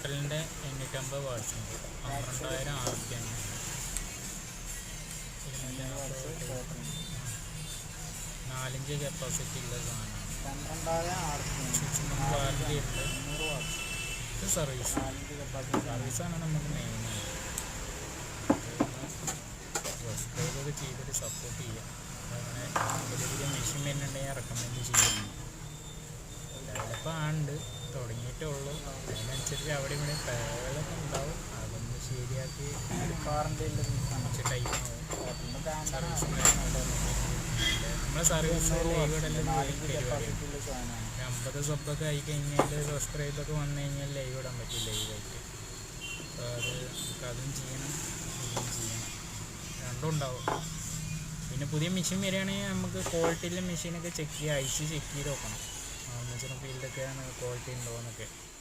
ടോട്ടലിൻ്റെ 850 watts ഉണ്ട്. 12,000 RPM. 4-5 capacity ഉള്ള സാധനമാണ്. 12,000 വാറണ്ടി ഉണ്ട്. ഇത് സർവീസാണ് നമുക്ക് മെയിൻ. സബ്സ്ക്രൈബൊക്കെ ചെയ്തിട്ട് സപ്പോർട്ട് ചെയ്യുക. അങ്ങനെ പുതിയ പുതിയ മെഷീൻ വരുന്നുണ്ടെങ്കിൽ റെക്കമെൻഡ് ചെയ്യുന്നു. ഡെവലപ്പ് ആണ്ട് തുടങ്ങിയിട്ടേ ഉള്ളൂ. അതിനനുസരിച്ച് അവിടെ ഇവിടെ പേളൊക്കെ ഉണ്ടാവും. അതൊന്ന് ശരിയാക്കി കുറച്ച് ടൈമാവും. നമ്മളെ സർവീസ് ലൈവിടെല്ലാം പരിപാടിയാണ്. 50 സബ്ബൊക്കെ ആയിക്കഴിഞ്ഞാൽ സബ്സ്ക്രൈബൊക്കെ വന്നു കഴിഞ്ഞാൽ ലൈവ് ഇടാൻ പറ്റും ലൈവായിട്ട്. അപ്പോൾ അതും ചെയ്യണം, ഇതും ചെയ്യണം, രണ്ടും ഉണ്ടാവും. പിന്നെ പുതിയ മെഷീൻ വരികയാണെങ്കിൽ നമുക്ക് ക്വാളിറ്റിയിലെ മെഷീനൊക്കെ ചെക്ക് ചെയ്യുക, അയച്ച് ചെക്ക് ചെയ്ത് നോക്കണം. എന്നുവെച്ചാൽ ഫീൽഡൊക്കെ ക്വാളിറ്റി ഉണ്ടോ എന്നൊക്കെ.